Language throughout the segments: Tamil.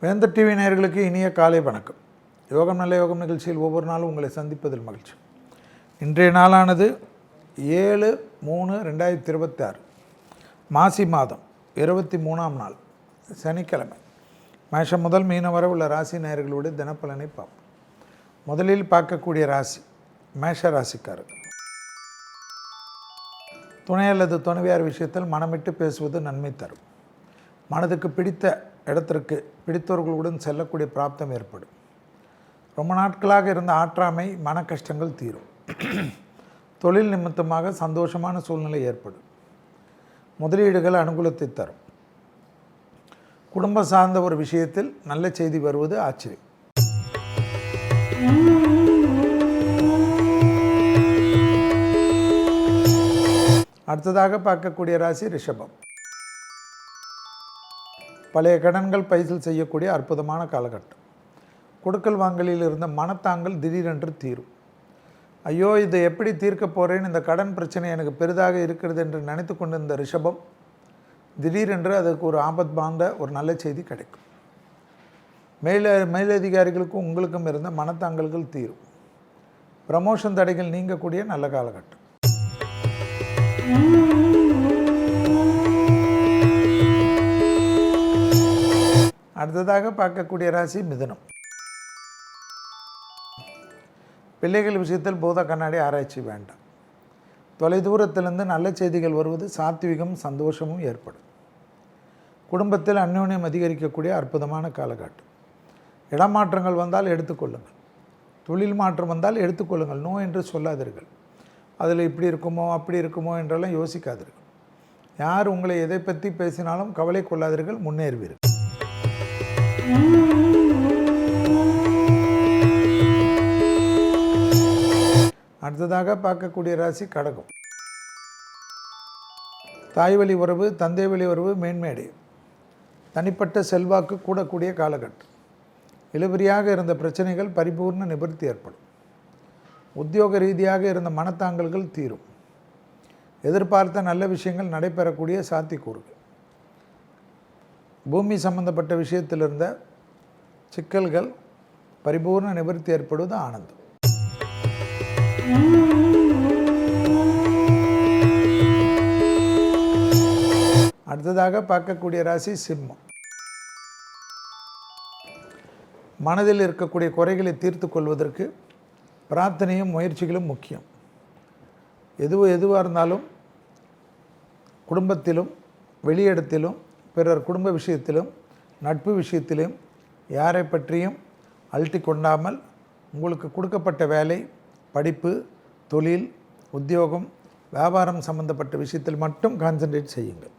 வேந்தர் டிவி நேயர்களுக்கு இனிய காலை வணக்கம். யோகம் நல்ல யோகம் நிகழ்ச்சியில் ஒவ்வொரு நாளும் உங்களை சந்திப்பதில் மகிழ்ச்சி. இன்றைய நாளானது 7/3/2026 மாசி மாதம் 23ஆம் நாள் சனிக்கிழமை. மேஷம் முதல் மீனம் வரை உள்ள ராசி நேயர்களுடைய தினப்பலனை பார்ப்போம். முதலில் பார்க்கக்கூடிய ராசி மேஷ ராசிக்காரர். துணை அல்லது துணைவியார் விஷயத்தில் மனமிட்டு பேசுவது நன்மை தரும். மனதுக்கு பிடித்த இடத்திற்கு பிடித்தவர்களுடன் செல்லக்கூடிய பிராப்தம் ஏற்படும். ரொம்ப நாட்களாக இருந்த ஆற்றாமை மன கஷ்டங்கள் தீரும். தொழில் நிமித்தமாக சந்தோஷமான சூழ்நிலை ஏற்படும். முதலீடுகள் அனுகூலத்தை தரும். குடும்பம் சார்ந்த ஒரு விஷயத்தில் நல்ல செய்தி வருவது ஆச்சரியம். அடுத்ததாக பார்க்கக்கூடிய ராசி ரிஷபம். பழைய கடன்கள் பைசல் செய்யக்கூடிய அற்புதமான காலகட்டம். கொடுக்கல் வாங்கலில் இருந்த மனத்தாங்கள் திடீரென்று தீரும். ஐயோ, இதை எப்படி தீர்க்க போகிறேன், இந்த கடன் பிரச்சனை எனக்கு பெரிதாக இருக்கிறது என்று நினைத்து கொண்டிருந்த ரிஷபம் திடீரென்று அதுக்கு ஒரு ஆபத் பாந்த ஒரு நல்ல செய்தி கிடைக்கும். மேலதிகாரிகளுக்கும் உங்களுக்கும் இருந்த மனத்தாங்கல்கள் தீரும். ப்ரமோஷன் தடைகள் நீங்கக்கூடிய நல்ல காலகட்டம். அடுத்ததாக பார்க்கக்கூடிய ராசி மிதுனம். பிள்ளைகள் விஷயத்தில் பூத கண்ணாடி ஆராய்ச்சி வேண்டாம். தொலைதூரத்திலிருந்து நல்ல செய்திகள் வருவது சாத்விகம் சந்தோஷமும் ஏற்படும். குடும்பத்தில் அந்யோன்யம் அதிகரிக்கக்கூடிய அற்புதமான காலகட்டம். இடமாற்றங்கள் வந்தால் எடுத்துக்கொள்ளுங்கள். தொழில் மாற்றம் வந்தால் எடுத்துக்கொள்ளுங்கள். நோ என்று சொல்லாதீர்கள். அதில் இப்படி இருக்குமோ அப்படி இருக்குமோ என்றெல்லாம் யோசிக்காதீர்கள். யார் உங்களை எதை பற்றி பேசினாலும் கவலை கொள்ளாதீர்கள், முன்னேறுவீர்கள். அடுத்ததாக பார்க்கக்கூடிய ராசி கடகம். தாய் வழி உறவு தந்தை வழி உறவு மேன்மேடை. தனிப்பட்ட செல்வாக்கு கூடக்கூடிய காலகட்டம். இழுபறியாக இருந்த பிரச்சனைகள் பரிபூர்ண நிவர்த்தி ஏற்படும். உத்தியோக ரீதியாக இருந்த மனத்தாங்கல்கள் தீரும். எதிர்பார்த்த நல்ல விஷயங்கள் நடைபெறக்கூடிய சாத்தியக்கூறுகள். பூமி சம்பந்தப்பட்ட விஷயத்தில் இருந்த சிக்கல்கள் பரிபூர்ண நிவர்த்தி ஏற்படுவது ஆனந்தம். அடுத்ததாக பார்க்கக்கூடிய ராசி சிம்மம். மனதில் இருக்கக்கூடிய குறைகளை தீர்த்து கொள்வதற்கு பிரார்த்தனையும் முயற்சிகளும் முக்கியம். எதுவாக இருந்தாலும் குடும்பத்திலும் வெளியிடத்திலும் பிறர் குடும்ப விஷயத்திலும் நட்பு விஷயத்திலும் யாரை பற்றியும் அழட்டி கொண்டாமல் உங்களுக்கு கொடுக்கப்பட்ட வேலை, படிப்பு, தொழில், உத்தியோகம், வியாபாரம் சம்பந்தப்பட்ட விஷயத்தில் மட்டும் கான்சன்ட்ரேட் செய்யுங்கள்.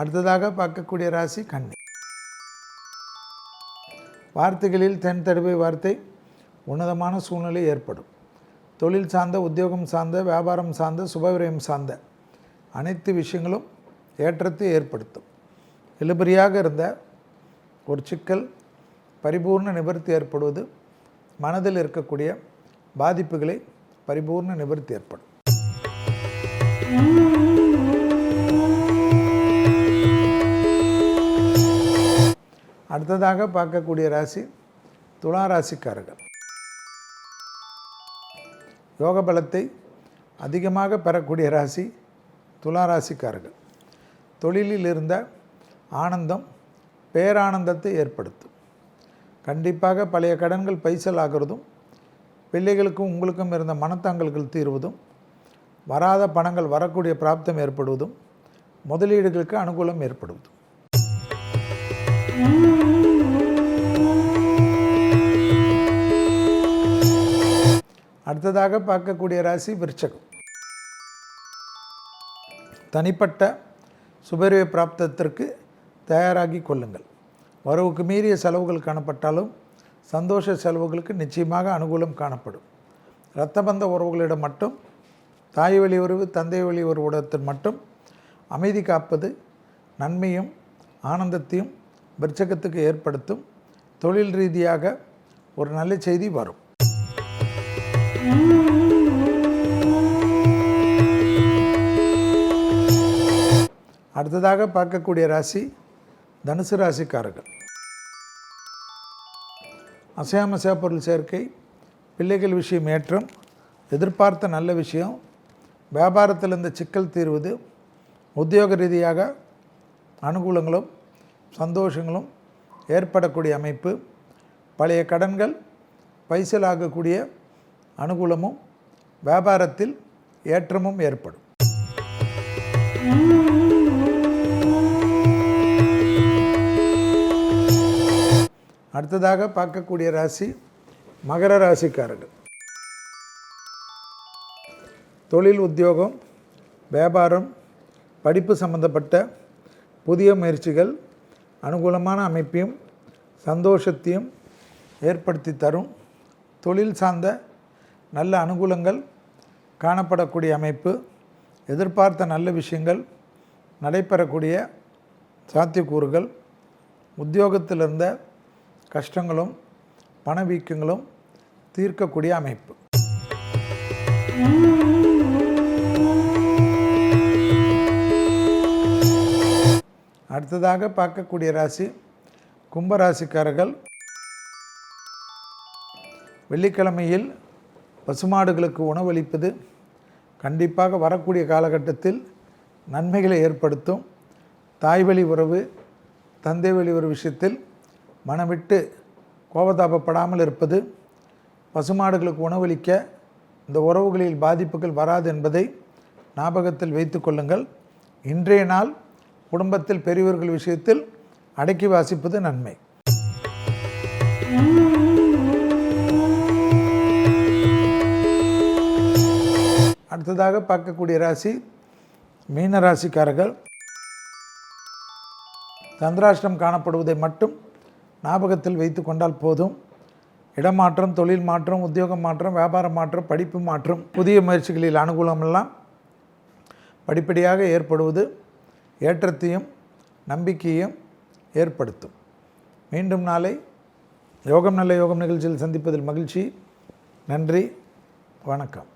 அடுத்ததாக பார்க்கக்கூடிய ராசி கன்னி. வார்த்தைகளில் தென் தடுவை வார்த்தை உன்னதமான சூழ்நிலை ஏற்படும். தொழில் சார்ந்த, உத்தியோகம் சார்ந்த, வியாபாரம் சார்ந்த, சுபவிரயம் சார்ந்த அனைத்து விஷயங்களும் ஏற்றத்தை ஏற்படுத்தும். இழுபறியாக இருந்த ஒரு சிக்கல் பரிபூர்ண நிவர்த்தி ஏற்படுவது மனதில் இருக்கக்கூடிய பாதிப்புகளை பரிபூர்ண நிவர்த்தி ஏற்படும். அடுத்ததாக பார்க்கக்கூடிய ராசி துலா ராசிக்காரர்கள். யோக பலத்தை அதிகமாக பெறக்கூடிய ராசி துலா ராசிக்காரர்கள். தொழிலில் இருந்த ஆனந்தம் பேரானந்தத்தை ஏற்படுத்தும். கண்டிப்பாக பழைய கடன்கள் பைசல் ஆகிறதும், பிள்ளைகளுக்கும் உங்களுக்கும் இருந்த மனத்தாங்கல்கள் தீர்வதும், வராத பணங்கள் வரக்கூடிய பிராப்தம் ஏற்படுவதும், முதலீடுகளுக்கு அனுகூலம் ஏற்படுவதும். அடுத்ததாக பார்க்கக்கூடிய ராசி விருச்சகம். தனிப்பட்ட சுபரிய பிராப்தத்திற்கு தயாராகி கொள்ளுங்கள். வரவுக்கு மீறிய செலவுகள் காணப்பட்டாலும் சந்தோஷ செலவுகளுக்கு நிச்சயமாக அனுகூலம் காணப்படும். இரத்தபந்த உறவுகளிடம் மட்டும், தாய் வழி உறவு தந்தை வழி உறவுடத்தில் மட்டும் அமைதி காப்பது நன்மையும் ஆனந்தத்தையும் விருச்சகத்துக்கு ஏற்படுத்தும். தொழில் ரீதியாக ஒரு நல்ல செய்தி வரும். அடுத்ததாக பார்க்கக்கூடிய ராசி தனுசு ராசிக்காரர்கள். அசையாமசையா பொருள் சேர்க்கை, பிள்ளைகள் விஷயம் ஏற்றம், எதிர்பார்த்த நல்ல விஷயம், வியாபாரத்தில் இந்த சிக்கல் தீர்வது, உத்தியோக ரீதியாக அனுகூலங்களும் சந்தோஷங்களும் ஏற்படக்கூடிய அமைப்பு, பழைய கடன்கள் பைசலாகக்கூடிய அனுகூலமும் வியாபாரத்தில் ஏற்றமும் ஏற்படும். அடுத்ததாக பார்க்கக்கூடிய ராசி மகர ராசிக்காரர்கள். தொழில், உத்தியோகம், வியாபாரம், படிப்பு சம்பந்தப்பட்ட புதிய முயற்சிகள் அனுகூலமான அமைப்பையும் சந்தோஷத்தையும் ஏற்படுத்தி தரும். தொழில் சார்ந்த நல்ல அனுகூலங்கள் காணப்படக்கூடிய அமைப்பு, எதிர்பார்த்த நல்ல விஷயங்கள் நடைபெறக்கூடிய சாத்தியக்கூறுகள், உத்தியோகத்தில் இருந்த கஷ்டங்களும் பணவீக்கங்களும் தீர்க்கக்கூடிய அமைப்பு. அடுத்ததாக பார்க்கக்கூடிய ராசி கும்பராசிக்காரர்கள். வெள்ளிக்கிழமையில் பசுமாடுகளுக்கு உணவளிப்பது கண்டிப்பாக வரக்கூடிய காலகட்டத்தில் நன்மைகளை ஏற்படுத்தும். தாய்வழி உறவு, தந்தை வழி உறவு விஷயத்தில் மனமிட்டு கோபதாபப்படாமல் இருப்பது, பசுமாடுகளுக்கு உணவளிக்க இந்த உறவுகளில் பாதிப்புகள் வராது என்பதை ஞாபகத்தில் வைத்து கொள்ளுங்கள். இன்றைய நாள் குடும்பத்தில் பெரியவர்கள் விஷயத்தில் அடக்கி வாசிப்பது நன்மை. அடுத்ததாக பார்க்கக்கூடிய ராசி மீன ராசிக்காரர்கள். சந்திராஷ்டிரம் காணப்படுவதை மட்டும் ஞாபகத்தில் வைத்து கொண்டால் போதும். இடமாற்றம், தொழில் மாற்றம், உத்தியோகம் மாற்றம், வியாபார மாற்றம், படிப்பு மாற்றம், புதிய முயற்சிகளில் அனுகூலமெல்லாம் படிப்படியாக ஏற்படுவது ஏற்றத்தையும் நம்பிக்கையும் ஏற்படுத்தும். மீண்டும் நாளை யோகம் நல்ல யோகம் நிகழ்ச்சியில் சந்திப்பதில் மகிழ்ச்சி. நன்றி, வணக்கம்.